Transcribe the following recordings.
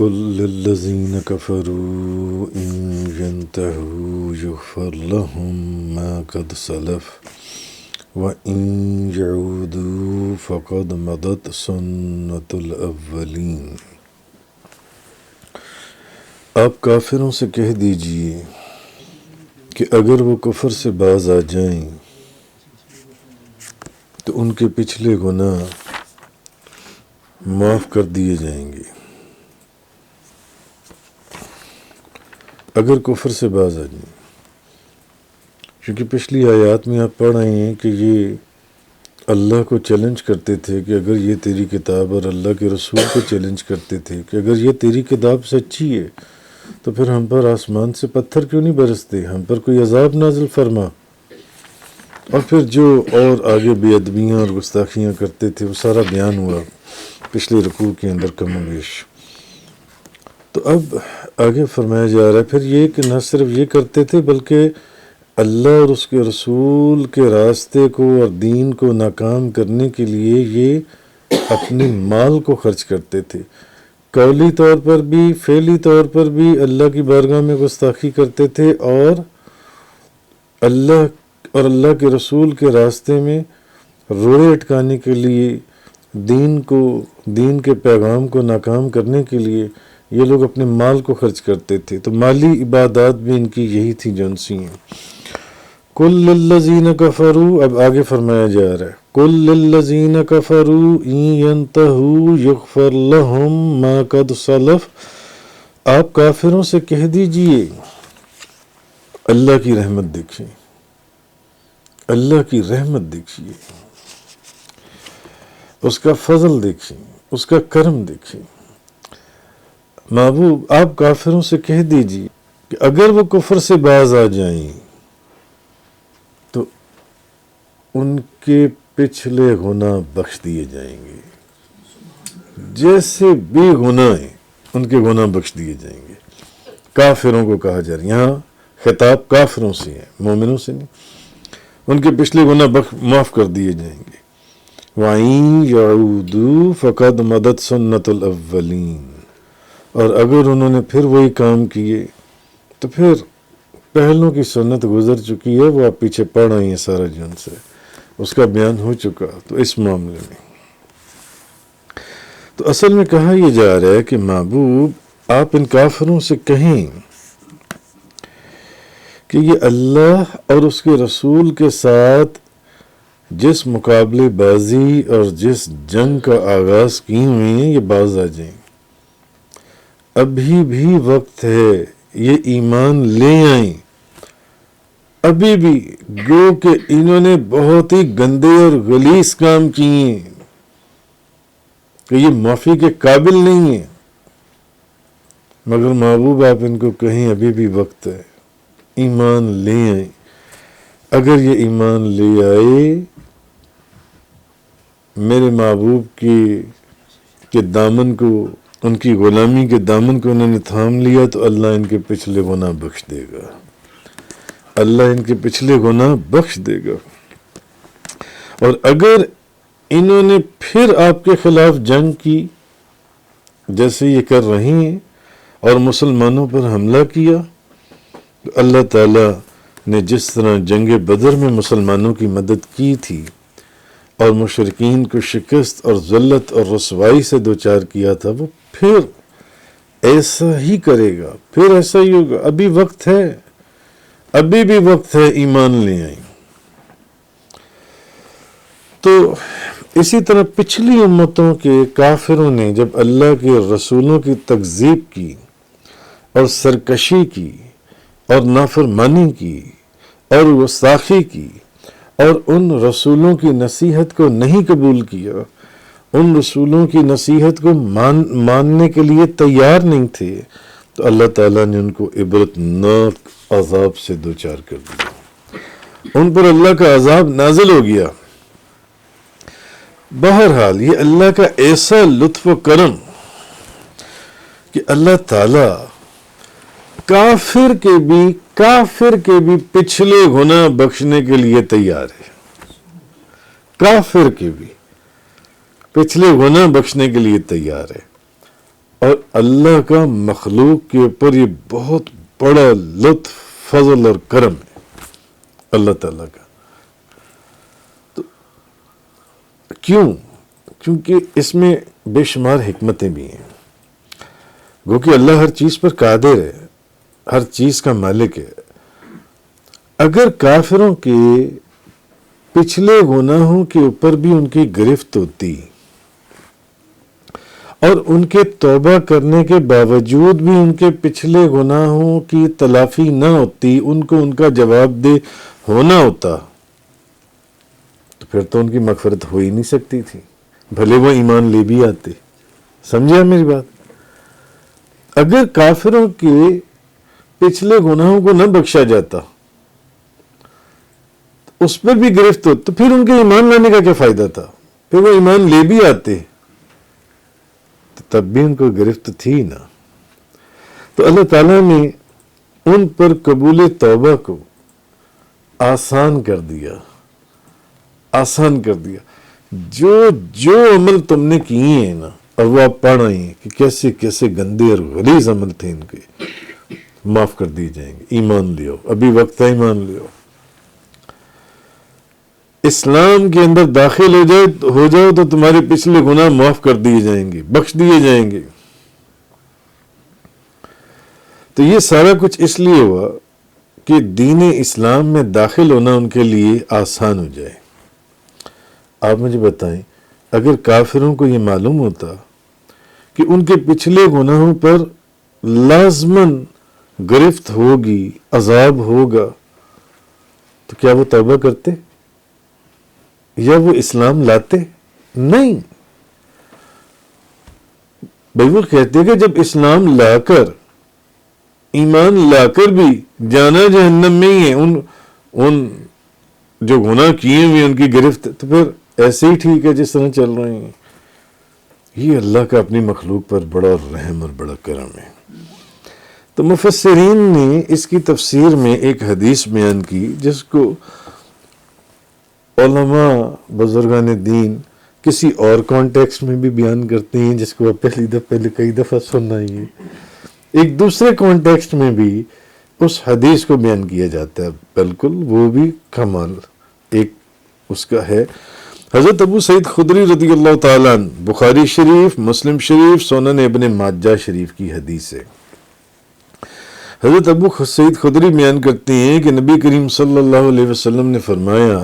قل للذین کفروا ان ینتہوا یغفر لهم ما قد سلف وَإِن يَعُودُوا فَقَدْ مَضَتْ سُنَّتُ الْأَوَّلِينَ۔ آپ کافروں سے کہہ دیجئے کہ اگر وہ کفر سے باز آ جائیں تو ان کے پچھلے گناہ معاف کر دیے جائیں گے، اگر کفر سے باز آ جائیں۔ کیونکہ پچھلی آیات میں آپ پڑھ رہے ہیں کہ یہ اللہ کو چیلنج کرتے تھے کہ اگر یہ تیری کتاب، اور اللہ کے رسول کو چیلنج کرتے تھے کہ اگر یہ تیری کتاب سچی ہے تو پھر ہم پر آسمان سے پتھر کیوں نہیں برستے، ہم پر کوئی عذاب نازل فرما۔ اور پھر جو اور آگے بے ادبیاں اور گستاخیاں کرتے تھے وہ سارا بیان ہوا پچھلے رکوع کے اندر کم و بیش۔ تو اب آگے فرمایا جا رہا ہے پھر یہ کہ نہ صرف یہ کرتے تھے بلکہ اللہ اور اس کے رسول کے راستے کو اور دین کو ناکام کرنے کے لیے یہ اپنے مال کو خرچ کرتے تھے، قولی طور پر بھی فعلی طور پر بھی اللہ کی بارگاہ میں گستاخی کرتے تھے، اور اللہ کے رسول کے راستے میں روڑے اٹکانے کے لیے دین کے پیغام کو ناکام کرنے کے لیے یہ لوگ اپنے مال کو خرچ کرتے تھے۔ تو مالی عبادات بھی ان کی یہی تھی جون سی ہیں۔ قل للذین کفروا، اب آگے فرمایا جا رہا ہے قل للذین کفروا ان ینتہوا یغفر لهم ما قد سلف، آپ کافروں سے کہہ دیجئے اللہ کی رحمت دیکھیں، اللہ کی رحمت دیکھیے، اس کا فضل دیکھیں، اس کا کرم دیکھیں۔ محبوب آپ کافروں سے کہہ دیجئے کہ اگر وہ کفر سے باز آ جائیں تو ان کے پچھلے گناہ بخش دیے جائیں گے، جیسے بھی گناہ ہیں ان کے گناہ بخش دیے جائیں گے۔ کافروں کو کہا جا رہا ہے، یہاں خطاب کافروں سے ہے، مومنوں سے نہیں۔ ان کے پچھلے گناہ معاف کر دیے جائیں گے۔ وَإِن يَعُودُوا فَقَدْ مَضَتْ سُنَّتُ الْأَوَّلِينَ، اور اگر انہوں نے پھر وہی کام کیے تو پھر پہلوں کی سنت گزر چکی ہے، وہ آپ پیچھے پڑھ رہے ہیں سارا جن سے، اس کا بیان ہو چکا۔ تو اس معاملے میں تو اصل میں کہا یہ جا رہا ہے کہ محبوب آپ ان کافروں سے کہیں کہ یہ اللہ اور اس کے رسول کے ساتھ جس مقابلے بازی اور جس جنگ کا آغاز کی ہوئی ہیں یہ باز آ جائیں، ابھی بھی وقت ہے، یہ ایمان لے آئیں۔ ابھی بھی گو کہ انہوں نے بہت ہی گندے اور غلیظ کام کیے ہیں کہ یہ معافی کے قابل نہیں ہیں، مگر محبوب آپ ان کو کہیں ابھی بھی وقت ہے، ایمان لے آئیں۔ اگر یہ ایمان لے آئے، میرے محبوب کے دامن کو، ان کی غلامی کے دامن کو انہوں نے تھام لیا تو اللہ ان کے پچھلے گناہ بخش دے گا، اللہ ان کے پچھلے گناہ بخش دے گا۔ اور اگر انہوں نے پھر آپ کے خلاف جنگ کی جیسے یہ کر رہی ہیں اور مسلمانوں پر حملہ کیا، تو اللہ تعالیٰ نے جس طرح جنگ بدر میں مسلمانوں کی مدد کی تھی اور مشرکین کو شکست اور ذلت اور رسوائی سے دوچار کیا تھا، وہ پھر ایسا ہی کرے گا، پھر ایسا ہی ہوگا۔ ابھی وقت ہے، ابھی بھی وقت ہے، ایمان لے آئیں۔ تو اسی طرح پچھلی امتوں کے کافروں نے جب اللہ کے رسولوں کی تکذیب کی اور سرکشی کی اور نافرمانی کی اور گستاخی کی اور ان رسولوں کی نصیحت کو نہیں قبول کیا، ان رسولوں کی نصیحت کو ماننے کے لیے تیار نہیں تھے، تو اللہ تعالیٰ نے ان کو عبرتناک عذاب سے دوچار کر دیا، ان پر اللہ کا عذاب نازل ہو گیا۔ بہرحال یہ اللہ کا ایسا لطف و کرم کہ اللہ تعالیٰ کافر کے بھی پچھلے گناہ بخشنے کے لیے تیار ہے، کافر کے بھی پچھلے گناہ بخشنے کے لیے تیار ہے۔ اور اللہ کا مخلوق کے اوپر یہ بہت بڑا لطف، فضل اور کرم ہے اللہ تعالیٰ کا. تو کیوں؟ کیونکہ اس میں بے شمار حکمتیں بھی ہیں. گو کہ اللہ ہر چیز پر قادر ہے، ہر چیز کا مالک ہے. اگر کافروں کے پچھلے گناہوں کے اوپر بھی ان کی گرفت ہوتی اور ان کے توبہ کرنے کے باوجود بھی ان کے پچھلے گناہوں کی تلافی نہ ہوتی، ان کو ان کا جواب دہ ہونا ہوتا، تو پھر تو ان کی مغفرت ہو ہی نہیں سکتی تھی، بھلے وہ ایمان لے بھی آتے. سمجھا میری بات؟ اگر کافروں کے پچھلے گناہوں کو نہ بخشا جاتا، اس پر بھی گرفت ہو، تو پھر ان کے ایمان لانے کا کیا فائدہ تھا؟ پھر وہ ایمان لے بھی آتے تو تب بھی ان کو گرفت تھی نا. تو اللہ تعالیٰ نے ان پر قبول توبہ کو آسان کر دیا، آسان کر دیا. جو عمل تم نے کیے ہیں نا، اور وہ آپ پڑھ رہے ہیں کہ کیسے کیسے گندے اور غلیظ عمل تھے ان کے، معاف کر دیے جائیں گے. ایمان لیو، ابھی وقت ہے، ایمان لیو. اسلام کے اندر داخل ہو جاؤ تو تمہارے پچھلے گناہ معاف کر دیے جائیں گے، بخش دیے جائیں گے. تو یہ سارا کچھ اس لیے ہوا کہ دین اسلام میں داخل ہونا ان کے لیے آسان ہو جائے. آپ مجھے بتائیں، اگر کافروں کو یہ معلوم ہوتا کہ ان کے پچھلے گناہوں پر لازماً گرفت ہوگی، عذاب ہوگا، تو کیا وہ توبہ کرتے یا وہ اسلام لاتے؟ نہیں. بھائی وہ کہتے کہ جب اسلام لا کر، ایمان لا کر بھی جانا جہنم میں ہی ہے، ان جو گناہ کیے ہوئے ان کی گرفت، تو پھر ایسے ہی ٹھیک ہے جس طرح چل رہے ہیں. یہ اللہ کا اپنی مخلوق پر بڑا رحم اور بڑا کرم ہے. تو مفسرین نے اس کی تفسیر میں ایک حدیث بیان کی جس کو علماء بزرگان دین کسی اور کانٹیکسٹ میں بھی بیان کرتے ہیں، جس کو پہلے کئی دفعہ سننا ہی ہے. ایک دوسرے کانٹیکسٹ میں بھی اس حدیث کو بیان کیا جاتا ہے، بالکل وہ بھی کمال ایک اس کا ہے. حضرت ابو سعید خدری رضی اللہ تعالیٰ عنہ، بخاری شریف، مسلم شریف، سنن ابن ماجہ شریف کی حدیث ہے. حضرت ابو سعید خدری بیان کرتے ہیں کہ نبی کریم صلی اللہ علیہ وسلم نے فرمایا،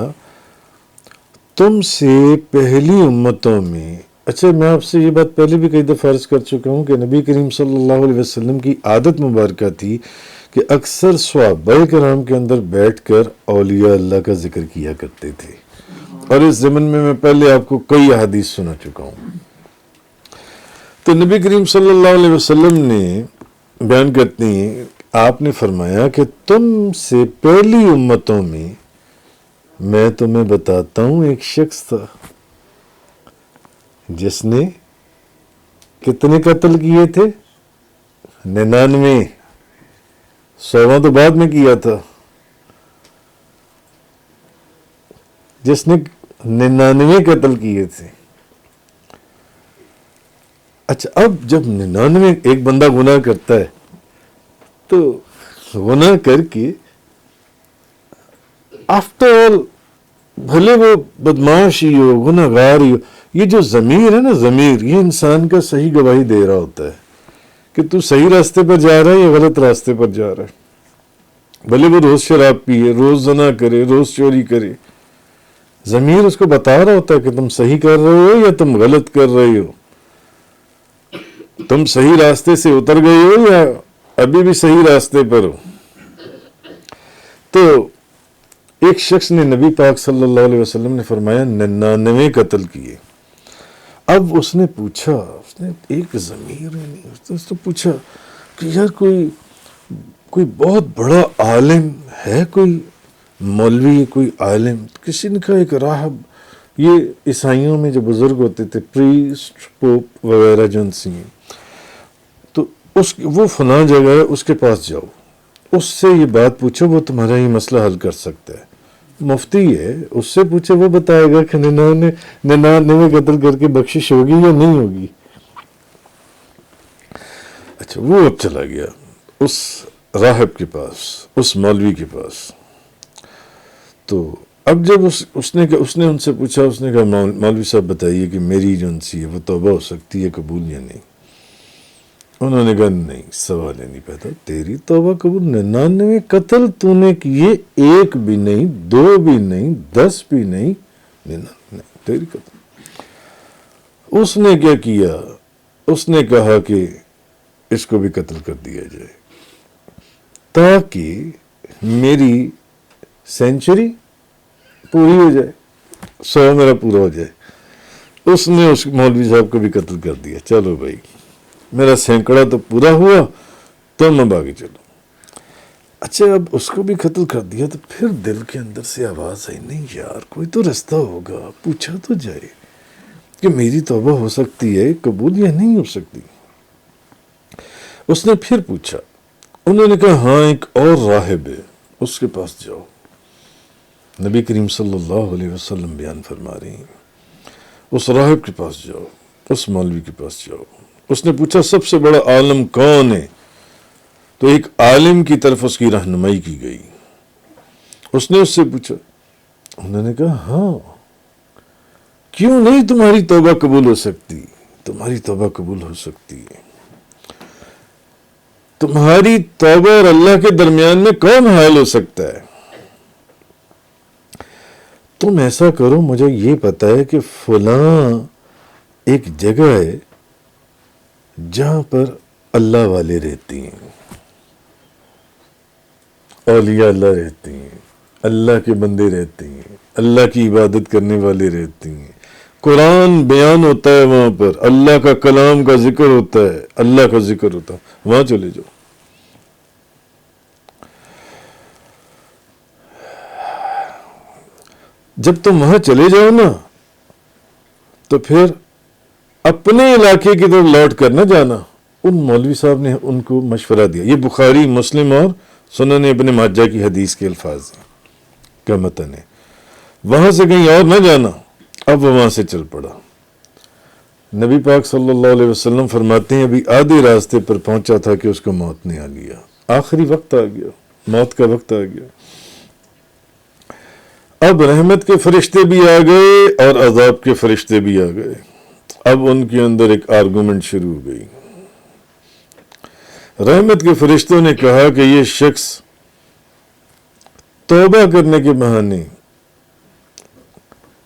تم سے پہلی امتوں میں، اچھا میں آپ سے یہ بات پہلے بھی کئی دفعہ عرض کر چکا ہوں کہ نبی کریم صلی اللہ علیہ وسلم کی عادت مبارکہ تھی کہ اکثر صحابہ کرام کے اندر بیٹھ کر اولیاء اللہ کا ذکر کیا کرتے تھے. اور اس ضمن میں پہلے آپ کو کئی احادیث سنا چکا ہوں. تو نبی کریم صلی اللہ علیہ وسلم نے بیان کرتے ہیں، آپ نے فرمایا کہ تم سے پہلی امتوں میں تمہیں بتاتا ہوں ایک شخص تھا جس نے کتنے قتل کیے تھے؟ 99. 100 تو بعد میں کیا تھا. جس نے 99 قتل کیے تھے. اچھا اب جب 99 ایک بندہ گناہ کرتا ہے تو گناہ کر کے آفٹر آل بھلے وہ بدماش ہی ہو، گناہ گار ہی ہو، یہ جو ضمیر ہے نا، ضمیر یہ انسان کا صحیح گواہی دے رہا ہوتا ہے کہ تو صحیح راستے پر جا رہا ہے یا غلط راستے پر جا رہا ہے. بھلے وہ روز شراب پیے، روز زنا کرے، روز چوری کرے، ضمیر اس کو بتا رہا ہوتا ہے کہ تم صحیح کر رہے ہو یا تم غلط کر رہے ہو، تم صحیح راستے سے اتر گئے ہو یا ابھی بھی صحیح راستے پر ہو. تو ایک شخص نے، نبی پاک صلی اللہ علیہ وسلم نے فرمایا 99 قتل کیے. اب اس نے پوچھا، اس نے ایک ضمیر اس نے پوچھا کہ یار کوئی بہت بڑا عالم ہے، کوئی مولوی، کوئی عالم؟ کسی نے کہا ایک راہب. یہ عیسائیوں میں جو بزرگ ہوتے تھے، پریسٹ، پوپ وغیرہ جو انسی ہیں، تو وہ فلاں جگہ ہے، اس کے پاس جاؤ، اس سے یہ بات پوچھو، وہ تمہارا یہ مسئلہ حل کر سکتا ہے. مفتی ہے، اس سے پوچھے، وہ بتائے گا کہ 99 قتل کر کے بخشش ہوگی یا نہیں ہوگی. اچھا وہ اب چلا گیا اس راہب کے پاس، اس مولوی کے پاس. تو اب جب اس نے ان سے پوچھا، اس نے کہا مولوی صاحب بتائیے کہ میری جو ان سی ہے وہ توبہ ہو سکتی ہے قبول یا نہیں؟ انہوں نے کہا نہیں، سوال ہی نہیں پیدا، تیری توبہ قبول 99 قتل تو نے کیے، ایک بھی نہیں، 2 بھی نہیں، 10 بھی نہیں، 99 تیری قتل. اس نے کیا کیا؟ اس نے کہا کہ اس کو بھی قتل کر دیا جائے تاکہ میری سینچری پوری ہو جائے، 100 میرا پورا ہو جائے. اس نے اس مولوی صاحب کو بھی قتل کر دیا. چلو بھائی میرا سینکڑا تو پورا ہوا، تم اب آگے چلو. اچھا اب اس کو بھی قتل کر دیا تو پھر دل کے اندر سے آواز آئی، نہیں یار کوئی تو رستہ ہوگا، پوچھا تو جائے کہ میری توبہ ہو سکتی ہے قبول یا نہیں ہو سکتی. اس نے پھر پوچھا، انہوں نے کہا ہاں ایک اور راہب ہے، اس کے پاس جاؤ. نبی کریم صلی اللہ علیہ وسلم بیان فرما رہے ہیں، اس راہب کے پاس جاؤ، اس مولوی کے پاس جاؤ. اس نے پوچھا سب سے بڑا عالم کون ہے؟ تو ایک عالم کی طرف اس کی رہنمائی کی گئی. اس نے اس سے پوچھا، انہوں نے کہا ہاں کیوں نہیں تمہاری توبہ قبول ہو سکتی، تمہاری توبہ قبول ہو سکتی ہے. تمہاری توبہ اور اللہ کے درمیان میں کون حائل ہو سکتا ہے؟ تم ایسا کرو، مجھے یہ پتا ہے کہ فلاں ایک جگہ ہے جہاں پر اللہ والے رہتے ہیں، اولیاء اللہ رہتے ہیں، اللہ کے بندے رہتے ہیں، اللہ کی عبادت کرنے والے رہتے ہیں، قرآن بیان ہوتا ہے وہاں پر، اللہ کا کلام کا ذکر ہوتا ہے، اللہ کا ذکر ہوتا ہے، وہاں چلے جاؤ. جب تم وہاں چلے جاؤ نا تو پھر اپنے علاقے کی طرف لوٹ کر نہ جانا. ان مولوی صاحب نے ان کو مشورہ دیا. یہ بخاری، مسلم اور سنن ابن ماجہ کی حدیث کے الفاظ ہیں کا متن ہے. وہاں سے کہیں اور نہ جانا. اب وہ وہاں سے چل پڑا. نبی پاک صلی اللہ علیہ وسلم فرماتے ہیں ابھی آدھے راستے پر پہنچا تھا کہ اس کو موت نے آ لیا. آخری وقت آ گیا، موت کا وقت آ گیا. اب رحمت کے فرشتے بھی آ گئے اور عذاب کے فرشتے بھی آ گئے. اب ان کے اندر ایک آرگومنٹ شروع ہو گئی. رحمت کے فرشتوں نے کہا کہ یہ شخص توبہ کرنے کے بہانے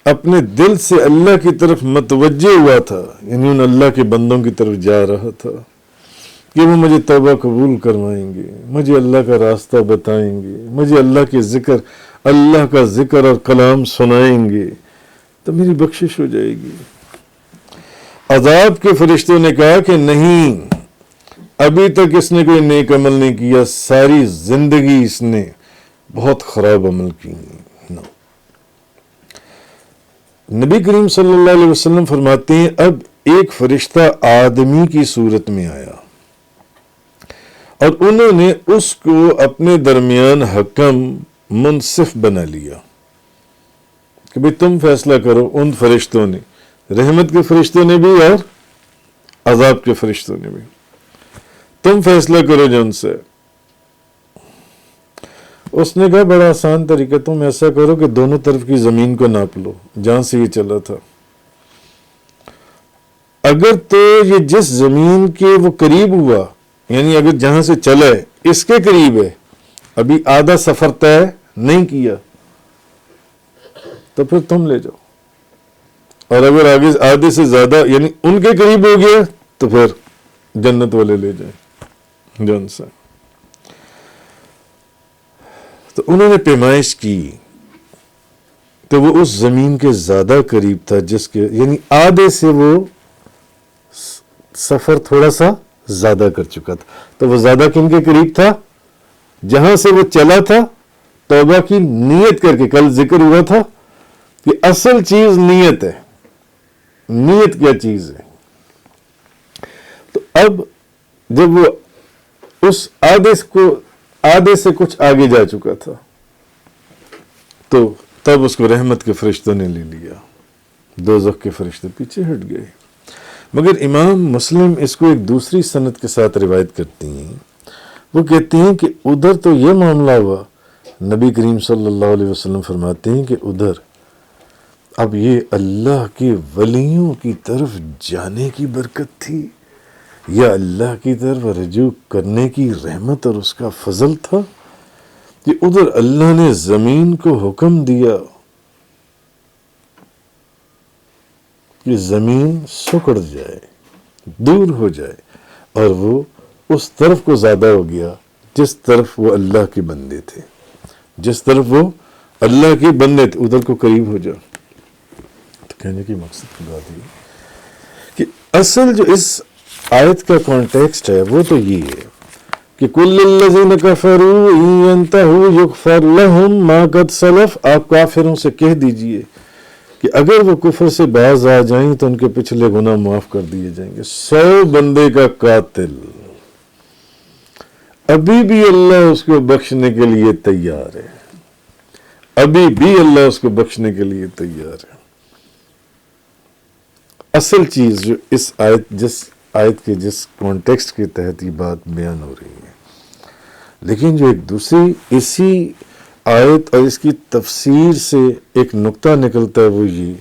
اپنے دل سے اللہ کی طرف متوجہ ہوا تھا، یعنی ان اللہ کے بندوں کی طرف جا رہا تھا کہ وہ مجھے توبہ قبول کروائیں گے، مجھے اللہ کا راستہ بتائیں گے، مجھے اللہ کا ذکر اور کلام سنائیں گے تو میری بخشش ہو جائے گی. عذاب کے فرشتوں نے کہا کہ نہیں، ابھی تک اس نے کوئی نیک عمل نہیں کیا، ساری زندگی اس نے بہت خراب عمل کی. نبی کریم صلی اللہ علیہ وسلم فرماتے ہیں اب ایک فرشتہ آدمی کی صورت میں آیا اور انہوں نے اس کو اپنے درمیان حکم منصف بنا لیا کہ بھئی تم فیصلہ کرو. ان فرشتوں نے، رحمت کے فرشتوں نے بھی اور عذاب کے فرشتوں نے بھی، تم فیصلہ کرو جن سے. اس نے کہا بڑا آسان طریقہ، تم ایسا کرو کہ دونوں طرف کی زمین کو ناپ لو جہاں سے یہ چلا تھا. اگر تو یہ جس زمین کے وہ قریب ہوا، یعنی اگر جہاں سے چلا ہے اس کے قریب ہے، ابھی آدھا سفر طے نہیں کیا، تو پھر تم لے جاؤ. اور اگر آگے آدھے سے زیادہ یعنی ان کے قریب ہو گیا تو پھر جنت والے لے جائیں جن سے. تو انہوں نے پیمائش کی تو وہ اس زمین کے زیادہ قریب تھا جس کے، یعنی آدھے سے وہ سفر تھوڑا سا زیادہ کر چکا تھا. تو وہ زیادہ کن کے قریب تھا؟ جہاں سے وہ چلا تھا توبہ کی نیت کر کے. کل ذکر ہوا تھا کہ اصل چیز نیت ہے. نیت کیا چیز ہے؟ تو اب جب وہ اس آدھے سے کچھ آگے جا چکا تھا تو تب اس کو رحمت کے فرشتوں نے لے لیا، دوزخ کے فرشتے پیچھے ہٹ گئے. مگر امام مسلم اس کو ایک دوسری سند کے ساتھ روایت کرتی ہیں. وہ کہتی ہیں کہ ادھر تو یہ معاملہ ہوا، نبی کریم صلی اللہ علیہ وسلم فرماتے ہیں کہ ادھر اب یہ اللہ کے ولیوں کی طرف جانے کی برکت تھی یا اللہ کی طرف رجوع کرنے کی رحمت اور اس کا فضل تھا کہ ادھر اللہ نے زمین کو حکم دیا کہ زمین سکڑ جائے، دور ہو جائے، اور وہ اس طرف کو زیادہ ہو گیا جس طرف وہ اللہ کے بندے تھے، جس طرف وہ اللہ کے بندے تھے ادھر کو قریب ہو جاؤ. تو کہنے کی مقصد کی بات یہ کہ اصل جو اس آیت کا کانٹیکسٹ ہے وہ تو یہ ہے کہ کل الذین کفروا ان ینتہوا یغفر لہم ما قد سلف. آپ کافروں سے کہہ دیجئے کہ اگر وہ کفر سے باز آ جائیں تو ان کے پچھلے گناہ معاف کر دیے جائیں گے. 100 بندے کا قاتل ابھی بھی اللہ اس کو بخشنے کے لیے تیار ہے، ابھی بھی اللہ اس کو بخشنے کے لیے تیار ہے. اصل چیز جو اس آیت جس کانٹیکسٹ کے تحت یہ بات بیان ہو رہی ہے، لیکن جو ایک دوسری اسی آیت اور اس کی تفسیر سے ایک نقطہ نکلتا ہے وہ یہ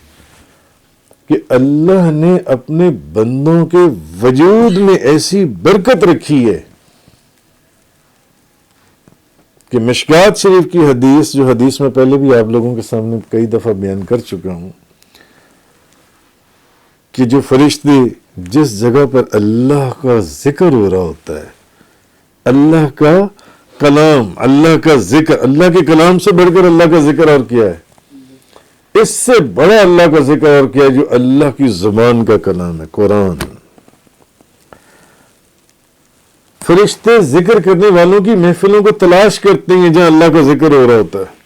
کہ اللہ نے اپنے بندوں کے وجود میں ایسی برکت رکھی ہے کہ مشکات شریف کی حدیث، جو حدیث میں پہلے بھی آپ لوگوں کے سامنے کئی دفعہ بیان کر چکا ہوں، کہ جو فرشتے جس جگہ پر اللہ کا ذکر ہو رہا ہوتا ہے، اللہ کا کلام، اللہ کا ذکر، اللہ کے کلام سے بڑھ کر اللہ کا ذکر اور کیا ہے، اس سے بڑا اللہ کا ذکر اور کیا ہے جو اللہ کی زبان کا کلام ہے، قرآن. فرشتے ذکر کرنے والوں کی محفلوں کو تلاش کرتے ہیں جہاں اللہ کا ذکر ہو رہا ہوتا ہے،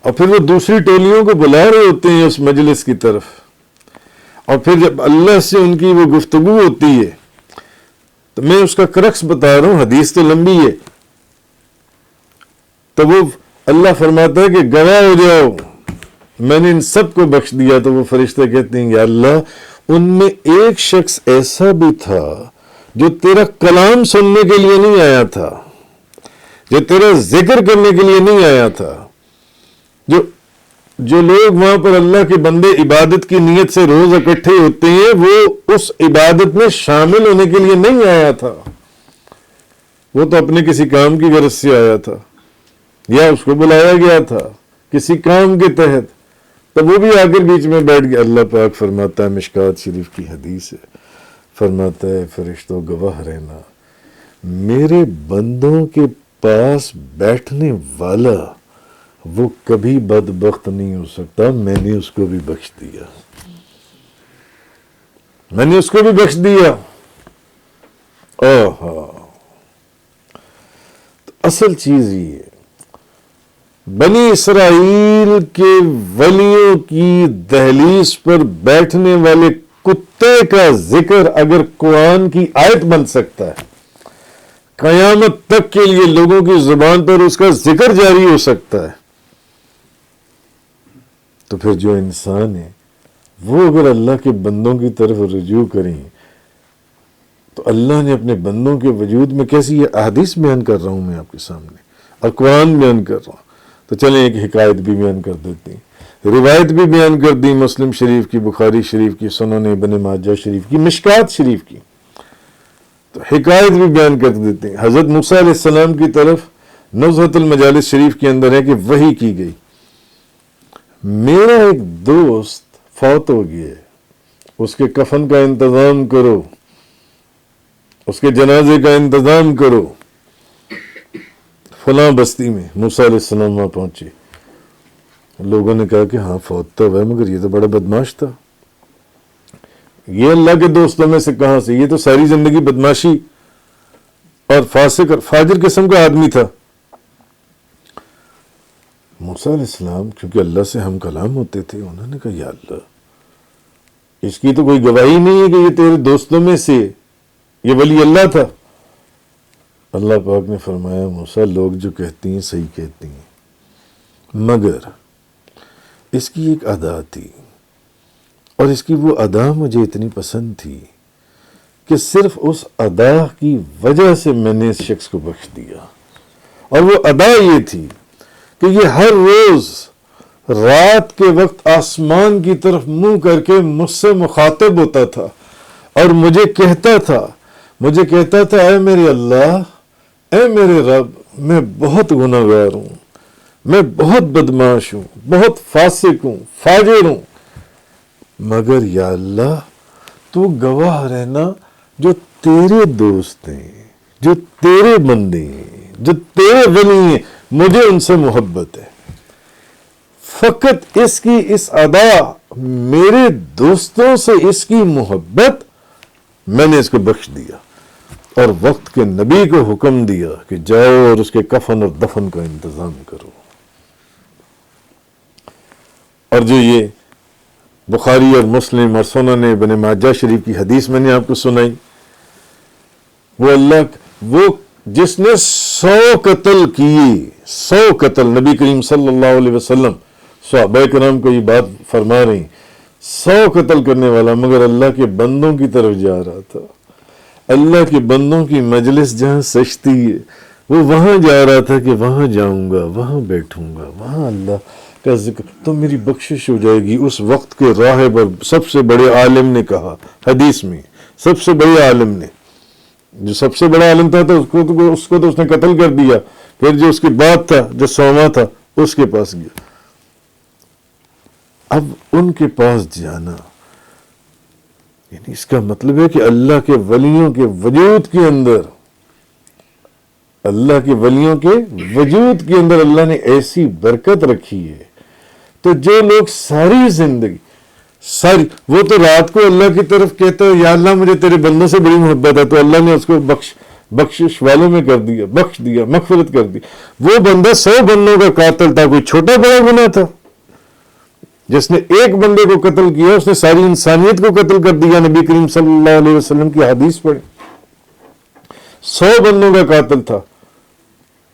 اور پھر وہ دوسری ٹولیوں کو بلا رہے ہوتے ہیں اس مجلس کی طرف، اور پھر جب اللہ سے ان کی وہ گفتگو ہوتی ہے تو میں اس کا کرکس بتا رہا ہوں، حدیث تو لمبی ہے، تو وہ اللہ فرماتا ہے کہ گواہ ہو جاؤ میں نے ان سب کو بخش دیا. تو وہ فرشتے کہتے ہیں یا اللہ ان میں ایک شخص ایسا بھی تھا جو تیرا کلام سننے کے لیے نہیں آیا تھا، جو تیرا ذکر کرنے کے لیے نہیں آیا تھا. جو لوگ وہاں پر اللہ کے بندے عبادت کی نیت سے روز اکٹھے ہوتے ہیں وہ اس عبادت میں شامل ہونے کے لیے نہیں آیا تھا، وہ تو اپنے کسی کام کی غرض سے آیا تھا یا اس کو بلایا گیا تھا کسی کام کے تحت، تو وہ بھی آ کر بیچ میں بیٹھ گیا. اللہ پاک فرماتا ہے، مشکات شریف کی حدیث ہے، فرماتا ہے فرشتوں گواہ رہنا، میرے بندوں کے پاس بیٹھنے والا وہ کبھی بدبخت نہیں ہو سکتا، میں نے اس کو بھی بخش دیا، میں نے اس کو بھی بخش دیا. تو اصل چیز یہ ہے، بنی اسرائیل کے ولیوں کی دہلیز پر بیٹھنے والے کتے کا ذکر اگر قرآن کی آیت بن سکتا ہے، قیامت تک کے لیے لوگوں کی زبان پر اس کا ذکر جاری ہو سکتا ہے، تو پھر جو انسان ہے وہ اگر اللہ کے بندوں کی طرف رجوع کریں تو اللہ نے اپنے بندوں کے وجود میں کیسی، یہ احادیث بیان کر رہا ہوں میں آپ کے سامنے اور قرآن بیان کر رہا ہوں. تو چلیں ایک حکایت بھی بیان کر دیتے ہیں، روایت بھی بیان کر دی مسلم شریف کی، بخاری شریف کی، سنن ابن ماجہ شریف کی، مشکات شریف کی. تو حکایت بھی بیان کر دیتے ہیں. حضرت موسیٰ علیہ السلام کی طرف نزہۃ المجالس شریف کے اندر ہے کہ وحی کی گئی، میرا ایک دوست فوت ہو گیا ہے، اس کے کفن کا انتظام کرو، اس کے جنازے کا انتظام کرو. فلاں بستی میں موسیٰ علیہ السلام وہاں پہنچے، لوگوں نے کہا کہ ہاں فوت تو ہے مگر یہ تو بڑا بدماش تھا. یہ اللہ کے دوستوں میں سے کہاں سے، یہ تو ساری زندگی بدماشی اور فاسق اور فاجر قسم کا آدمی تھا. موسیٰ علیہ السلام کیونکہ اللہ سے ہم کلام ہوتے تھے، انہوں نے کہا یا اللہ اس کی تو کوئی گواہی نہیں ہے کہ یہ تیرے دوستوں میں سے یہ ولی اللہ تھا. اللہ پاک نے فرمایا موسیٰ لوگ جو کہتی ہیں صحیح کہتی ہیں، مگر اس کی ایک ادا تھی، اور اس کی وہ ادا مجھے اتنی پسند تھی کہ صرف اس ادا کی وجہ سے میں نے اس شخص کو بخش دیا. اور وہ ادا یہ تھی کہ یہ ہر روز رات کے وقت آسمان کی طرف منہ کر کے مجھ سے مخاطب ہوتا تھا اور مجھے کہتا تھا اے میرے اللہ، اے میرے رب، میں بہت گناہگار ہوں، میں بہت بدماش ہوں، بہت فاسق ہوں، فاجر ہوں، مگر یا اللہ تو گواہ رہنا، جو تیرے دوست ہیں، جو تیرے بندے ہیں، جو تیرے ولی ہیں، مجھے ان سے محبت ہے. فقط اس کی اس ادا، میرے دوستوں سے اس کی محبت، میں نے اس کو بخش دیا اور وقت کے نبی کو حکم دیا کہ جاؤ اور اس کے کفن اور دفن کا انتظام کرو. اور جو یہ بخاری اور مسلم اور سنن ابن ماجہ شریف کی حدیث میں نے آپ کو سنائی، وہ جس نے 100 قتل کیے، 100 قتل، نبی کریم صلی اللہ علیہ وسلم صحابہ کرام کو یہ بات فرما رہی، 100 قتل کرنے والا، مگر اللہ کے بندوں کی طرف جا رہا تھا. اللہ کے بندوں کی مجلس جہاں سجتی ہے، وہ وہاں جا رہا تھا کہ وہاں جاؤں گا، وہاں بیٹھوں گا، وہاں اللہ کا ذکر، تو میری بخشش ہو جائے گی. اس وقت کے راہب اور سب سے بڑے عالم نے کہا حدیث میں، سب سے بڑے عالم نے، جو سب سے بڑا عالم تھا تو اس کو تو اس نے قتل کر دیا، پھر جو اس کے بعد تھا، جو 100واں تھا، اس کے پاس گیا. اب ان کے پاس جانا یعنی اس کا مطلب ہے کہ اللہ کے ولیوں کے وجود کے اندر، اللہ کے ولیوں کے وجود کے اندر اللہ نے ایسی برکت رکھی ہے. تو جو لوگ ساری زندگی وہ تو رات کو اللہ کی طرف کہتا ہے یا اللہ مجھے تیرے بندوں سے بڑی محبت ہے، تو اللہ نے اس کو بخشش والوں میں کر دیا، بخش دیا، مغفرت کر دی. وہ بندہ 100 بندوں کا قاتل تھا، کوئی چھوٹا بڑا گناہ تھا؟ جس نے ایک بندے کو قتل کیا اس نے ساری انسانیت کو قتل کر دیا. نبی کریم صلی اللہ علیہ وسلم کی حدیث پڑھی، 100 بندوں کا قاتل تھا.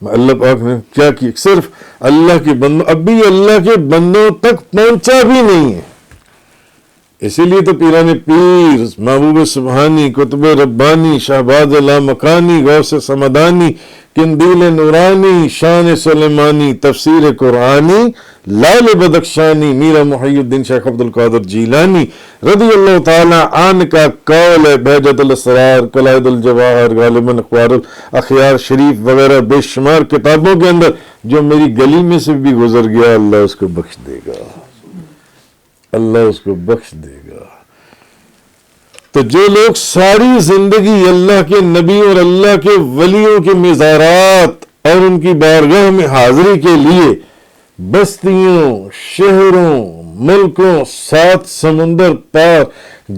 اللہ پاک نے کیا کیا؟ صرف اللہ کے بندوں، ابھی اللہ کے بندوں تک پہنچا بھی نہیں ہے. اسی لیے تو پیران پیر، محبوب سبحانی، قطب ربانی، شہباز لامکانی، غوث سمدانی، قندیل نورانی، شان سلیمانی، تفسیر قرآنی، لال بدخشانی، میرا محی الدین شیخ عبد القادر جیلانی رضی اللہ تعالی عنہ کا قول ہے. بہجت الاسرار، قلائد الجواہر، غالباً اخبار الاخیار شریف وغیرہ بے شمار کتابوں کے اندر، جو میری گلی میں سے بھی گزر گیا اللہ اس کو بخش دے گا، اللہ اس کو بخش دے گا. تو جو لوگ ساری زندگی اللہ کے نبی اور اللہ کے ولیوں کے مزارات اور ان کی بارگاہ میں حاضری کے لیے بستیوں، شہروں، ملکوں، 7 سمندر پار،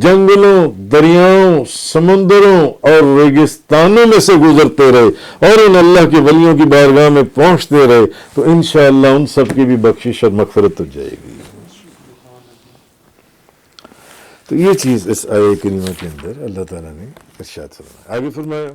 جنگلوں، دریاؤں، سمندروں اور ریگستانوں میں سے گزرتے رہے اور ان اللہ کے ولیوں کی بارگاہ میں پہنچتے رہے، تو انشاءاللہ ان سب کی بھی بخشش اور مغفرت ہو جائے گی. تو یہ چیز اس آیہ کریمہ کے اندر اللہ تعالیٰ نے ارشاد فرمایا. آگے فرمایا